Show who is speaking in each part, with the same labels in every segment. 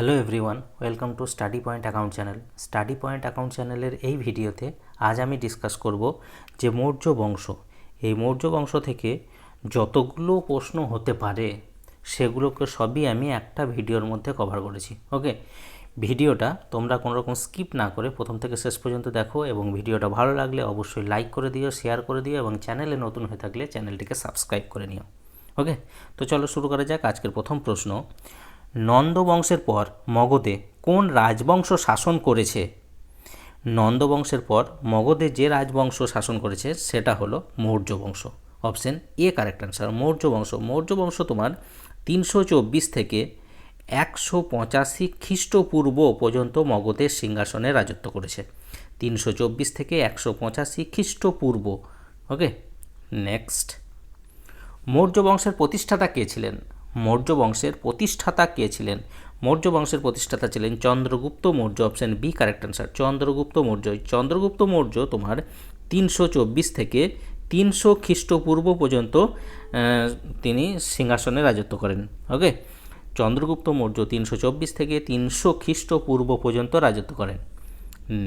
Speaker 1: Hello everyone, welcome to study point account channel. Study point account চ্যানেলের এই ভিডিওতে আজ আমি ডিসকাস করব যে মৌর্য বংশ। এই মৌর্য বংশ থেকে যতগুলো প্রশ্ন হতে পারে সেগুলোকে সবই আমি একটা ভিডিওর মধ্যে কভার করেছি। ওকে, ভিডিওটা তোমরা কোনো রকম স্কিপ না করে প্রথম থেকে শেষ পর্যন্ত দেখো এবং ভিডিওটা ভালো লাগলে অবশ্যই লাইক করে দিও, শেয়ার করে দিও এবং চ্যানেলে নতুন হয়ে থাকলে চ্যানেলটিকে সাবস্ক্রাইব করে নিও। ওকে, তো চলো শুরু করা যাক। আজকের প্রথম প্রশ্ন, নন্দ বংশের পর মগধে কোন রাজবংশ শাসন করেছে? নন্দ বংশের পর মগধে যে রাজবংশ শাসন করেছে সেটা হলো মৌর্য বংশ। Option A correct answer, Maurya বংশ। মৌর্য বংশ তোমার 324 থেকে 185 খ্রিস্টপূর্ব পর্যন্ত মগধের সিংহাসনে রাজত্ব করেছে। 324 থেকে 185 খ্রিস্টপূর্ব। ওকে, নেক্সট, মৌর্য বংশের প্রতিষ্ঠাতা কে ছিলেন? মৌর্য বংশের প্রতিষ্ঠাতা কে ছিলেন? মৌর্য বংশের প্রতিষ্ঠাতা ছিলেন Chandragupta Maurya. Option B correct answer, Chandragupta Maurya. Chandragupta Maurya তোমার 324 থেকে 300 খ্রিস্টপূর্ব পর্যন্ত তিনি সিংহাসনে রাজত্ব করেন। ওকে, চন্দ্রগুপ্ত মৌর্য 324 থেকে 300 খ্রিস্টপূর্ব পর্যন্ত রাজত্ব করেন।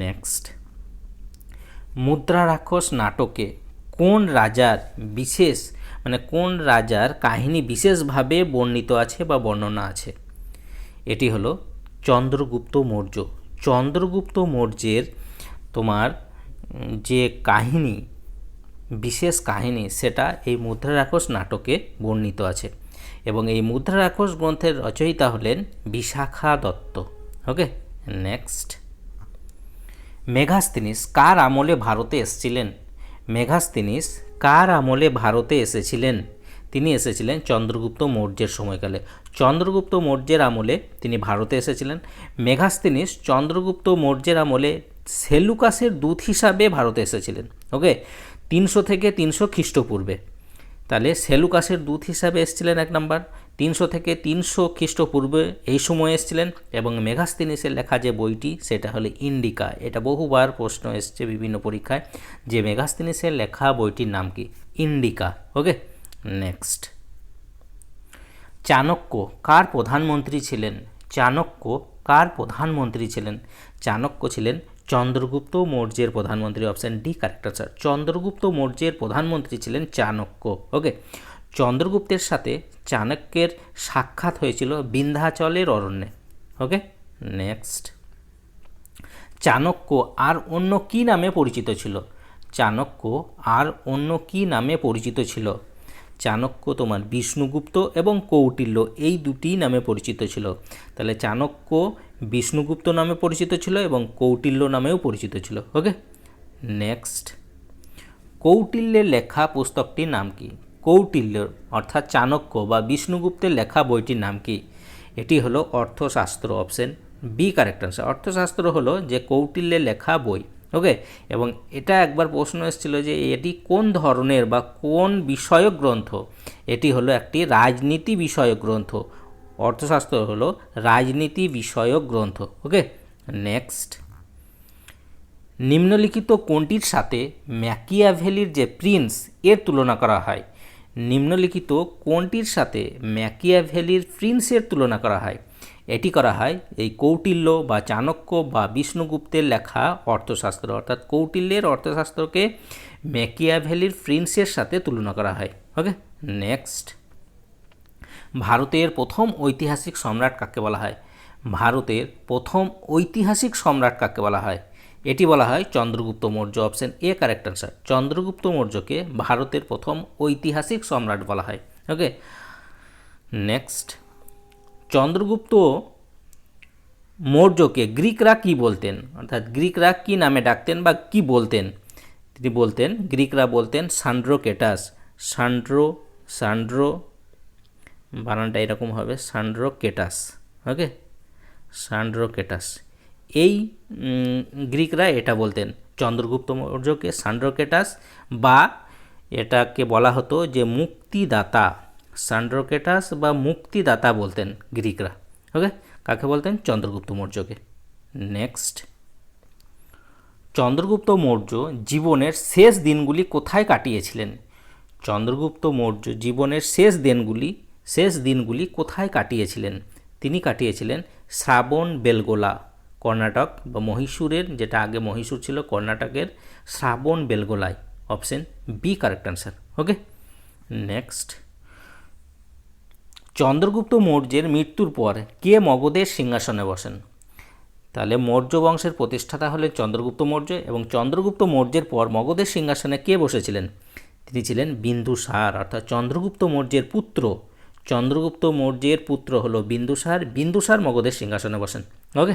Speaker 1: নেক্সট, মুদ্রা রাক্ষস নাটকে কোন রাজার বিশেষ কোন রাজার কাহিনী বিশেষভাবে বর্ণিত আছে বা বর্ণনা আছে? এটি হলো চন্দ্রগুপ্ত মৌর্য। চন্দ্রগুপ্ত মৌর্যের তোমার যে কাহিনী, বিশেষ কাহিনী, সেটা এই মুদ্রা রাক্ষস নাটকে বর্ণিত আছে এবং এই মুদ্রা রাক্ষস গ্রন্থের রচয়িতা হলেন বিশাখা দত্ত। ওকে, নেক্সট, মেগাস্তিনিস কার আমলে ভারতে এসেছিলেন? মেগাস্তিনিস কার আমলে ভারতে এসেছিলেন? তিনি এসেছিলেন চন্দ্রগুপ্ত মৌর্যের সময়কালে। চন্দ্রগুপ্ত মৌর্যের আমলে তিনি ভারতে এসেছিলেন। মেগাস্তিনিস চন্দ্রগুপ্ত মৌর্যের আমলে সেলুকাসের দূত হিসাবে ভারতে এসেছিলেন। ওকে, 300 থেকে 300 খ্রিস্টপূর্বে। তাহলে সেলুকাসের দূত হিসাবে এসেছিলেন এক নাম্বার, 300 থেকে 300 খ্রিস্টপূর্বে এই সময় এসেছিলেন। এবং মেগাস্তিনিসের লেখা যে বইটি সেটা হলো ইন্ডিকা। এটা বহুবার প্রশ্ন এসছে বিভিন্ন পরীক্ষায় যে মেগাস্তিনিসের লেখা বইটির নাম কি? ইন্ডিকা। ওকে, নেক্সট, চাণক্য কার প্রধানমন্ত্রী ছিলেন? চাণক্য কার প্রধানমন্ত্রী ছিলেন? চাণক্য ছিলেন চন্দ্রগুপ্ত মৌর্যের প্রধানমন্ত্রী। Option D correct answer, Chandragupta মৌর্যের প্রধানমন্ত্রী ছিলেন চাণক্য। ওকে, চন্দ্রগুপ্তের সাথে চাণক্যের সাক্ষাৎ হয়েছিল বিন্ধ্যাচলের অরণ্যে। ওকে, নেক্সট, চাণক্য আর অন্য কি নামে পরিচিত ছিল? চাণক্য আর অন্য কি নামে পরিচিত ছিল? চাণক্য তোমার বিষ্ণুগুপ্ত এবং কৌটিল্য এই দুটি নামে পরিচিত ছিল। তাহলে চাণক্য বিষ্ণুগুপ্ত নামে পরিচিত ছিল এবং কৌটিল্য নামেও পরিচিত ছিল। ওকে, নেক্সট, কৌটিল্যের লেখা পুস্তকটির নাম কি? কৌটিল্য অর্থাৎ চাণক্য বা বিষ্ণুগুপ্তের লেখা বইটির নাম কি? এটি হলো অর্থশাস্ত্র। অপশন বি কারেক্ট আনসার, অর্থশাস্ত্র হলো যে কৌটিল্যের লেখা বই। ওকে, এবং এটা একবার প্রশ্ন এসেছিল যে এটি কোন ধরনের বা কোন বিষয়ক গ্রন্থ? এটি হলো একটি রাজনীতি বিষয়ক গ্রন্থ। অর্থশাস্ত্র হলো রাজনীতি বিষয়ক গ্রন্থ। ওকে, নেক্সট, নিম্নলিখিত কোনটির সাথে ম্যাকিয়াভেলির যে প্রিন্স এর তুলনা করা হয়? নিম্নলিখিত কোনটির সাথে ম্যাকিয়াভেলির প্রিন্সের তুলনা করা হয়? এটি করা হয় এই কৌটিল্য বা চাণক্য বা বিষ্ণুগুপ্তের লেখা অর্থশাস্ত্র, অর্থাৎ কৌটিল্যের অর্থশাস্ত্রকে ম্যাকিয়াভেলির প্রিন্সের সাথে তুলনা করা হয়। ওকে, নেক্সট, ভারতের প্রথম ঐতিহাসিক সম্রাট কাকে বলা হয়? ভারতের প্রথম ঐতিহাসিক সম্রাট কাকে বলা হয়? এটি বলা হয় Chandragupta Maurya. Option A correct answer, Chandragupta মৌর্যকে ভারতের প্রথম ঐতিহাসিক সম্রাট বলা হয়। ওকে, নেক্সট, চন্দ্রগুপ্ত মৌর্যকে গ্রিকরা কি বলতেন? অর্থাৎ গ্রিকরা কি নামে ডাকতেন বা কি বলতেন? তিনি বলতেন, গ্রিকরা বলতেন সান্ড্রোকেটাস। সান্ড্রো বানানটা এরকম হবে, সান্ড্রোকেটাস। ওকে, সান্ড্রোকেটাস, এই গ্রিকরা এটা বলতেন চন্দ্রগুপ্ত মৌর্যকে সান্ড্রোকেটাস, বা এটাকে বলা হতো যে মুক্তিদাতা। সান্ড্রোকেটাস বা মুক্তিদাতা বলতেন গ্রিকরা। ওকে, কাকে বলতেন? চন্দ্রগুপ্ত মৌর্যকে। নেক্সট, চন্দ্রগুপ্ত মৌর্য জীবনের শেষ দিনগুলি কোথায় কাটিয়েছিলেন? চন্দ্রগুপ্ত মৌর্য জীবনের শেষ দিনগুলি কোথায় কাটিয়েছিলেন? তিনি কাটিয়েছিলেন শ্রাবণ বেলগোলা, কর্ণাটক বা মহীশূরের, যেটা আগে মহীশূর ছিল কর্ণাটকের, শ্রাবণ বেলগোলায়। Option B correct answer. Okay, next, Chandragupta মৌর্যের মৃত্যুর পর কে মগধের সিংহাসনে বসেন? তাহলে মৌর্য বংশের প্রতিষ্ঠাতা হলেন চন্দ্রগুপ্ত মৌর্য, এবং চন্দ্রগুপ্ত মৌর্যের পর মগধের সিংহাসনে কে বসেছিলেন? তিনি ছিলেন বিন্দুসার, অর্থাৎ চন্দ্রগুপ্ত মৌর্যের পুত্র। চন্দ্রগুপ্ত মৌর্যের পুত্র হলো বিন্দুসার। বিন্দুসার মগধের সিংহাসনে বসেন। ওকে,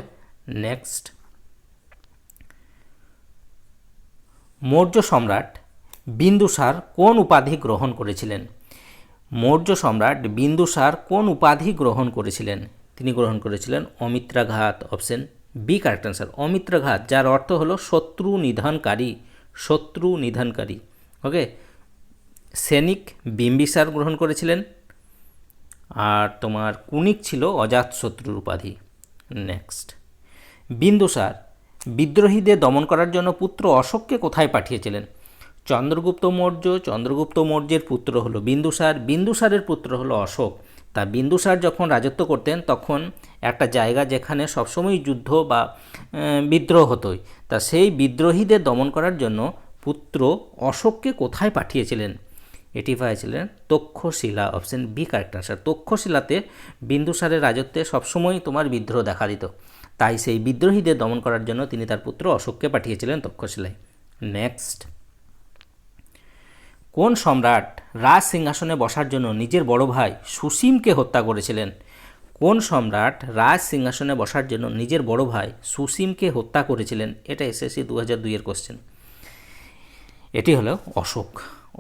Speaker 1: নেক্সট, মৌর্য সম্রাট বিন্দুসার কোন উপাধি গ্রহণ করেছিলেন? মৌর্য সম্রাট বিন্দুসার কোন উপাধি গ্রহণ করেছিলেন? তিনি গ্রহণ করেছিলেন Amitraghata. Option B correct answer. Amitraghata, যার অর্থ হলো শত্রু নিধনকারী, শত্রু নিধনকারী। ওকে, সৈনিক বিম্বিসার গ্রহণ করেছিলেন, আর তোমার কুনিক ছিল অজাতশত্রুর উপাধি। নেক্সট, বিন্দুসার বিদ্রোহীদের দমন করার জন্য পুত্র অশোককে কোথায় পাঠিয়েছিলেন? চন্দ্রগুপ্ত মৌর্য, চন্দ্রগুপ্ত মৌর্যের পুত্র হলো বিন্দুসার, বিন্দুসারের পুত্র হলো অশোক। তা বিন্দুসার যখন রাজত্ব করতেন তখন একটা জায়গা যেখানে সবসময় যুদ্ধ বা বিদ্রোহ হতোই, তা সেই বিদ্রোহীদের দমন করার জন্য পুত্র অশোককে কোথায় পাঠিয়েছিলেন? এটি পাঠিয়েছিলেন Taxila. Option B correct answer. তক্ষশিলাতে বিন্দুসারের রাজত্বে সবসময় তোমার বিদ্রোহ দেখা দিত, তাই সেই বিদ্রোহীদের দমন করার জন্য তিনি তার পুত্র অশোককে পাঠিয়েছিলেন তক্ষশিলায়। নেক্সট, কোন সম্রাট রাজ সিংহাসনে বসার জন্য নিজের বড় ভাই সুসীমকে হত্যা করেছিলেন? কোন সম্রাট রাজ সিংহাসনে বসার জন্য নিজের বড় ভাই সুসীমকে হত্যা করেছিলেন? এটা এসএসসি 2002 কোশ্চেন। এটি হলো অশোক।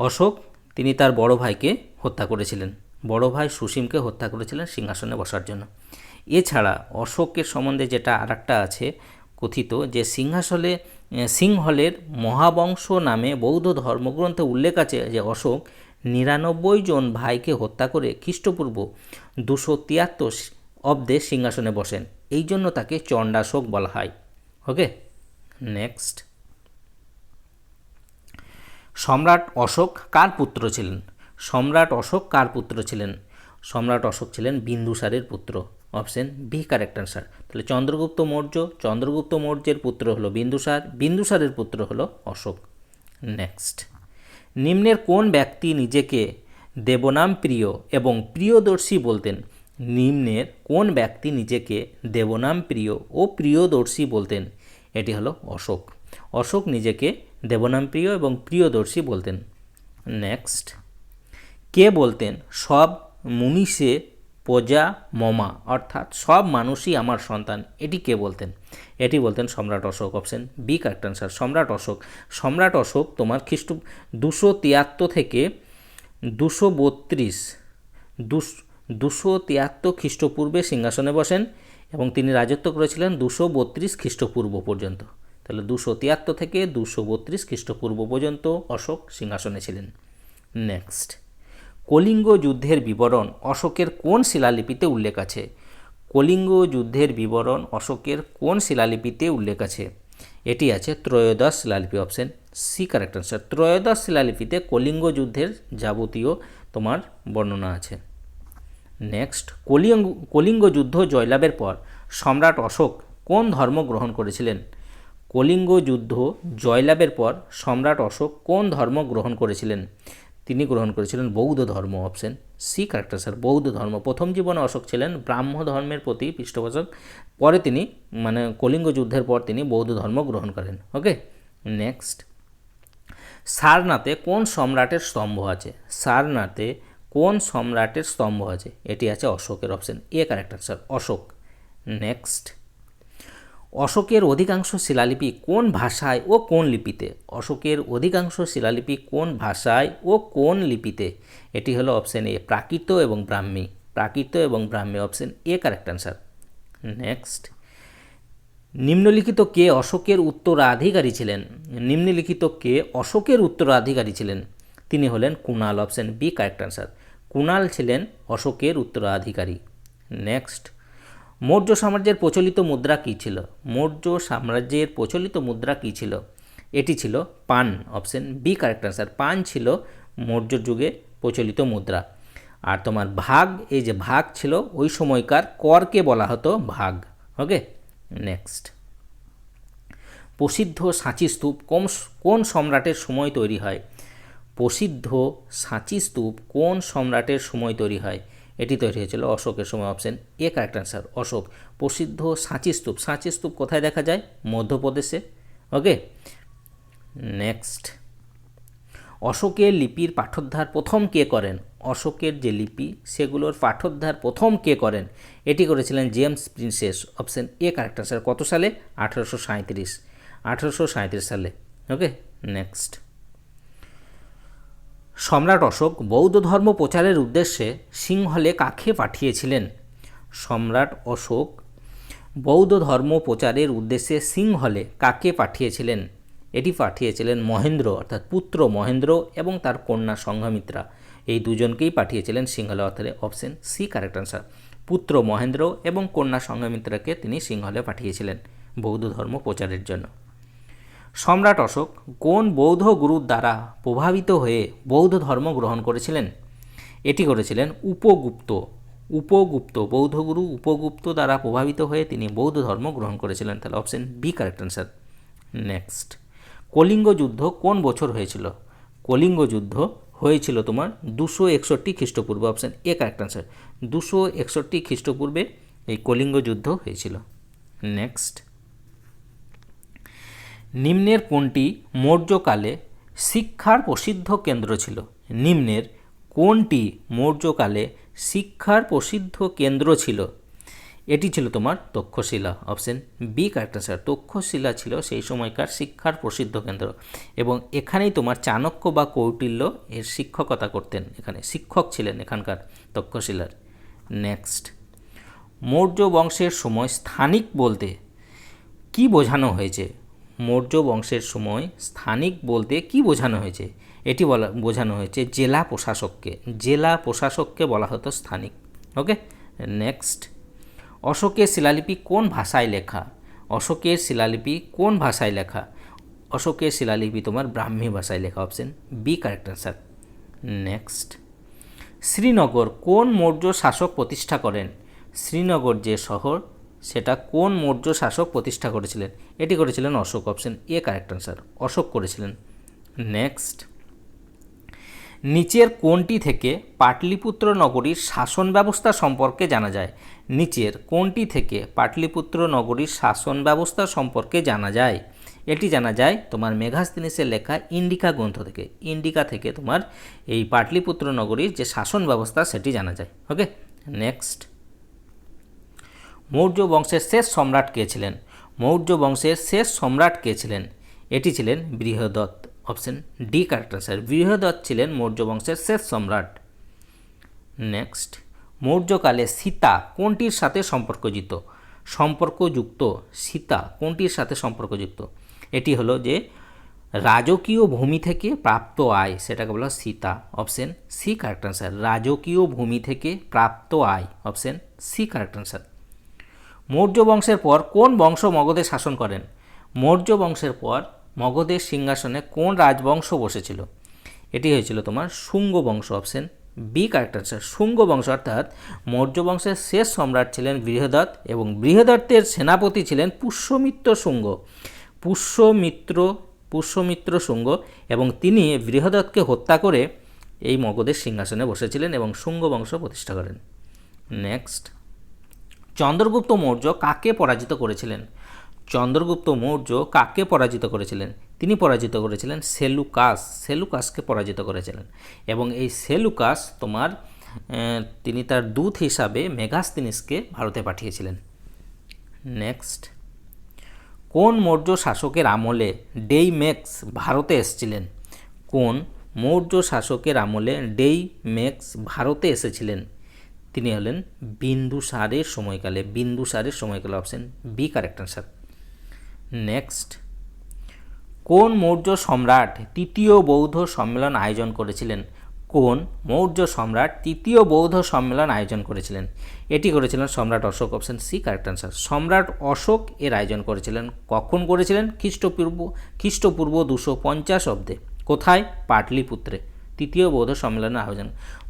Speaker 1: অশোক তিনি তার বড় ভাইকে হত্যা করেছিলেন, বড় ভাই সুসীমকে হত্যা করেছিলেন সিংহাসনে বসার জন্য। এছাড়া অশোকের সম্বন্ধে যেটা আরেকটা আছে কথিত, যে সিংহলের মহাবংশ নামে বৌদ্ধ ধর্মগ্রন্থে উল্লেখ আছে যে অশোক 99 জন ভাইকে হত্যা করে খ্রিস্টপূর্ব 273 অব্দে সিংহাসনে বসেন, এই জন্য তাকে চণ্ডাশোক বলা হয়। ওকে, নেক্সট, সম্রাট অশোক কার পুত্র ছিলেন? সম্রাট অশোক কার পুত্র ছিলেন? সম্রাট অশোক ছিলেন বিন্দুসারের পুত্র। Option B correct answer. তাহলে চন্দ্রগুপ্ত মৌর্য, চন্দ্রগুপ্ত মৌর্যের পুত্র হলো বিন্দুসার, বিন্দুসারের পুত্র হলো অশোক। নেক্সট, নিম্নের কোন ব্যক্তি নিজেকে দেবনাম প্রিয় এবং প্রিয়দর্শী বলতেন? নিম্নের কোন ব্যক্তি নিজেকে দেবনাম প্রিয় ও প্রিয়দর্শী বলতেন? এটি হলো অশোক। অশোক নিজেকে দেবনাম প্রিয় এবং প্রিয়দর্শী বলতেন। নেক্সট, কে বলতেন সব মুনিষে প্রজা মমা, অর্থাৎ সব মানুষই আমার সন্তান? এটি কে বলতেন? এটি বলতেন সম্রাট Ashoka. Option B correct answer. সম্রাট অশোক। সম্রাট অশোক তোমার 273 থেকে 233 খ্রিস্টপূর্বে সিংহাসনে বসেন এবং তিনি রাজত্ব করেছিলেন 232 খ্রিস্টপূর্ব পর্যন্ত। তাহলে 273 থেকে 232 খ্রিস্টপূর্ব পর্যন্ত অশোক সিংহাসনে ছিলেন। নেক্সট, কলিঙ্গ যুদ্ধের বিবরণ অশোকের কোন শিলালিপিতে উল্লেখ আছে? কলিঙ্গ যুদ্ধের বিবরণ অশোকের কোন শিলালিপিতে উল্লেখ আছে? এটি আছে ত্রয়োদশ শিলালিপি। Option C correct answer. ত্রয়োদশ শিলালিপিতে কলিঙ্গ যুদ্ধের যাবতীয় তোমার বর্ণনা আছে। নেক্সট, কলিঙ্গ যুদ্ধ জয়লাভের পর সম্রাট অশোক কোন ধর্ম গ্রহণ করেছিলেন? কলিঙ্গ যুদ্ধ জয়লাভের পর সম্রাট অশোক কোন ধর্ম গ্রহণ করেছিলেন? তিনি গ্রহণ করেছিলেন বৌদ্ধ ধর্ম। অপশন সি কারেক্ট স্যার, বৌদ্ধ ধর্ম। প্রথম জীবনে অশোক ছিলেন ব্রাহ্ম ধর্মের প্রতি পৃষ্ঠপোষক, পরে তিনি কলিঙ্গ যুদ্ধের পর তিনি বৌদ্ধ ধর্ম গ্রহণ করেন। ওকে, নেক্সট, সারনাথে কোন সম্রাটের স্তম্ভ আছে? সারনাথে কোন সম্রাটের স্তম্ভ আছে? এটি আছে অশোকের। Option A correct sir, Ashoka. Next, অশোকের অধিকাংশ শিলালিপি কোন ভাষায় ও কোন লিপিতে? অশোকের অধিকাংশ শিলালিপি কোন ভাষায় ও কোন লিপিতে? এটি হলো অপশন এ, প্রাকৃত এবং ব্রাহ্মী। প্রাকৃত এবং Brahmi. Option A correct answer. Next, নিম্নলিখিত কে অশোকের উত্তরাধিকারী ছিলেন? নিম্নলিখিত কে অশোকের উত্তরাধিকারী ছিলেন? তিনি হলেন Kunal. Option B correct answer. Kunal ছিলেন অশোকের উত্তরাধিকারী। নেক্সট, মৌর্য সাম্রাজ্যের প্রচলিত মুদ্রা কী ছিল? মৌর্য সাম্রাজ্যের প্রচলিত মুদ্রা কী ছিল? এটি ছিল পান। Option B correct answer. পান ছিল মৌর্য যুগে প্রচলিত মুদ্রা। আর তোমার ভাগ, এই যে ভাগ ছিল ওই সময়কার করকে বলা হতো ভাগ। ওকে, নেক্সট, প্রসিদ্ধ সাঁচি স্তূপ কোন সম্রাটের সময় তৈরি হয়? প্রসিদ্ধ সাঁচি স্তূপ কোন সম্রাটের সময় তৈরি হয়? এটি তৈরি হয়েছিল অশোকের সময়। Option A correct answer, Ashoka. প্রসিদ্ধ সাঁচি স্তূপ কোথায় দেখা যায়? মধ্যপ্রদেশে। ওকে, নেক্সট, অশোকের লিপির পাঠোদ্ধার প্রথম কে করেন? অশোকের যে লিপি সেগুলোর পাঠোদ্ধার প্রথম কে করেন? এটি করেছিলেন James princess. Option A correct answer. কত সালে? 1837 সালে। ওকে, নেক্সট, সম্রাট অশোক বৌদ্ধ ধর্ম প্রচারের উদ্দেশ্যে সিংহলে কাকে পাঠিয়েছিলেন? সম্রাট অশোক বৌদ্ধ ধর্ম প্রচারের উদ্দেশ্যে সিংহলে কাকে পাঠিয়েছিলেন? এটি পাঠিয়েছিলেন মহেন্দ্র, অর্থাৎ পুত্র মহেন্দ্র এবং তার কন্যা সংঘমিত্রা, এই দুজনকেই পাঠিয়েছিলেন সিংহলে। অর্থাৎ অপশন সি কারেক্ট অ্যান্সার। পুত্র মহেন্দ্র এবং কন্যা সংঘমিত্রাকে তিনি সিংহলে পাঠিয়েছিলেন বৌদ্ধ ধর্ম প্রচারের জন্য। সম্রাট অশোক কোন বৌদ্ধ গুরুর দ্বারা প্রভাবিত হয়ে বৌদ্ধ ধর্ম গ্রহণ করেছিলেন? এটি করেছিলেন উপগুপ্ত বৌদ্ধগুরু উপগুপ্ত দ্বারা প্রভাবিত হয়ে তিনি বৌদ্ধ ধর্ম গ্রহণ করেছিলেন। তাহলে option B correct answer. Next, Kalinga যুদ্ধ কোন বছর হয়েছিল? কলিঙ্গ যুদ্ধ হয়েছিল তোমার 261 খ্রিস্টপূর্বে। Option A correct answer. 261 খ্রিস্টপূর্বে এই কলিঙ্গ যুদ্ধ হয়েছিল। নেক্সট, নিম্নের কোনটি মৌর্যকালে শিক্ষার প্রসিদ্ধ কেন্দ্র ছিল? নিম্নের কোনটি মৌর্যকালে শিক্ষার প্রসিদ্ধ কেন্দ্র ছিল? এটি ছিল তোমার Taxila. Option B correct answer. Taxila ছিল সেই সময়কার শিক্ষার প্রসিদ্ধ কেন্দ্র এবং এখানেই তোমার চাণক্য বা কৌটিল্য এর শিক্ষকতা করতেন, এখানে শিক্ষক ছিলেন এখানকার তক্ষশিলার। নেক্সট, মৌর্য বংশের সময় স্থানিক বলতে কি বোঝানো হয়েছে? মৌর্য বংশের সময় স্থানিক বলতে কি বোঝানো হয়েছে? এটি বোঝানো হয়েছে জেলা প্রশাসককে বলা হতো স্থানিক। ওকে, নেক্সট, অশোকের শিলালিপি কোন ভাষায় লেখা? অশোকের শিলালিপি কোন ভাষায় লেখা? অশোকের শিলালিপি তোমার ব্রাহ্মী ভাষায় লেখা। Option B correct answer. Next, Srinagar কোন মৌর্য শাসক প্রতিষ্ঠা করেন? শ্রীনগর যে শহর সেটা কোন মৌর্য শাসক প্রতিষ্ঠা করেছিলেন? এটি করেছিলেন Ashoka. Option A correct answer, Ashoka করেছিলেন। নেক্সট, নিচের কোনটি থেকে পাটলিপুত্র নগরীর শাসন ব্যবস্থা সম্পর্কে জানা যায়? নিচের কোনটি থেকে পাটলিপুত্র নগরীর শাসন ব্যবস্থা সম্পর্কে জানা যায়? এটি জানা যায় তোমার মেঘাস্তিনিসের লেখা ইন্ডিকা গ্রন্থ থেকে। ইন্ডিকা থেকে তোমার এই পাটলিপুত্র নগরীর যে শাসন ব্যবস্থা সেটি জানা যায়। ওকে, নেক্সট, মৌর্য বংশের শেষ সম্রাট কে ছিলেন? মৌর্য বংশের শেষ সম্রাট কে ছিলেন? এটি ছিলেন Brihadatta. Option D correct answer. Brihadatta ছিলেন মৌর্য বংশের শেষ সম্রাট। নেক্সট, মৌর্যকালে সীতা কোনটির সাথে সম্পর্কযুক্ত? সীতা কোনটির সাথে সম্পর্কযুক্ত? এটি হলো যে রাজকীয় ভূমি থেকে প্রাপ্ত আয়, সেটাকে বলা সীতা। Option C correct answer. রাজকীয় ভূমি থেকে প্রাপ্ত আয়। Option C correct answer. Maurya বংশের পর কোন বংশ মগধে শাসন করেন? মৌর্য বংশের পর মগধের সিংহাসনে কোন রাজবংশ বসেছিল? এটি হয়েছিল তোমার শুঙ্গ বংশ। Option B correct answer. Shunga বংশ, অর্থাৎ মৌর্য বংশের শেষ সম্রাট ছিলেন বৃহদত্ত এবং বৃহদত্তের সেনাপতি ছিলেন পুষ্যমিত্র শুঙ্গ এবং তিনি বৃহদত্তকে হত্যা করে এই মগধের সিংহাসনে বসেছিলেন এবং শুঙ্গ বংশ প্রতিষ্ঠা করেন। নেক্সট, চন্দ্রগুপ্ত মৌর্য কাকে পরাজিত করেছিলেন? চন্দ্রগুপ্ত মৌর্য কাকে পরাজিত করেছিলেন? তিনি পরাজিত করেছিলেন সেলুকাসকে পরাজিত করেছিলেন এবং এই সেলুকাস তোমার তিনি তার দূত হিসাবে মেগাস্তিনিসকে ভারতে পাঠিয়েছিলেন। নেক্সট, কোন মৌর্য শাসকের আমলে ডেইমেক্স ভারতে এসেছিলেন? কোন মৌর্য শাসকের আমলে ডেইমেক্স ভারতে এসেছিলেন? তিনি হলেন বিন্দুসারের সময়কালে। Option B correct answer. Next, কোন মৌর্য সম্রাট তৃতীয় বৌদ্ধ সম্মেলন আয়োজন করেছিলেন? কোন মৌর্য সম্রাট তৃতীয় বৌদ্ধ সম্মেলন আয়োজন করেছিলেন? এটি করেছিলেন সম্রাট Ashoka. Option C correct answer. সম্রাট অশোক এর আয়োজন করেছিলেন। কখন করেছিলেন? খ্রিস্টপূর্ব 250 অব্দে। কোথায়? পাটলিপুত্রে তৃতীয় বৌদ্ধ সম্মেলনের আয়োজন।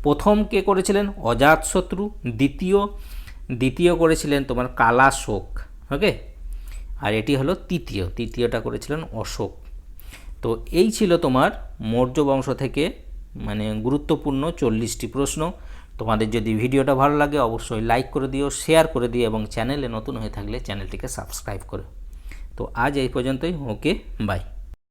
Speaker 1: প্রথম কে করেছিলেন? অজাতশত্রু। দ্বিতীয় করেছিলেন তোমার কালাশোক। ওকে, আর এটি হলো তৃতীয়টা করেছিলেন অশোক। তো এই ছিল তোমার মৌর্য বংশ থেকে মানে গুরুত্বপূর্ণ 40টি প্রশ্ন। তোমাদের যদি ভিডিওটা ভালো লাগে অবশ্যই লাইক করে দিও, শেয়ার করে দিও এবং চ্যানেলে নতুন হয়ে থাকলে চ্যানেলটিকে সাবস্ক্রাইব করো। তো আজ এই পর্যন্তই। ওকে, বাই।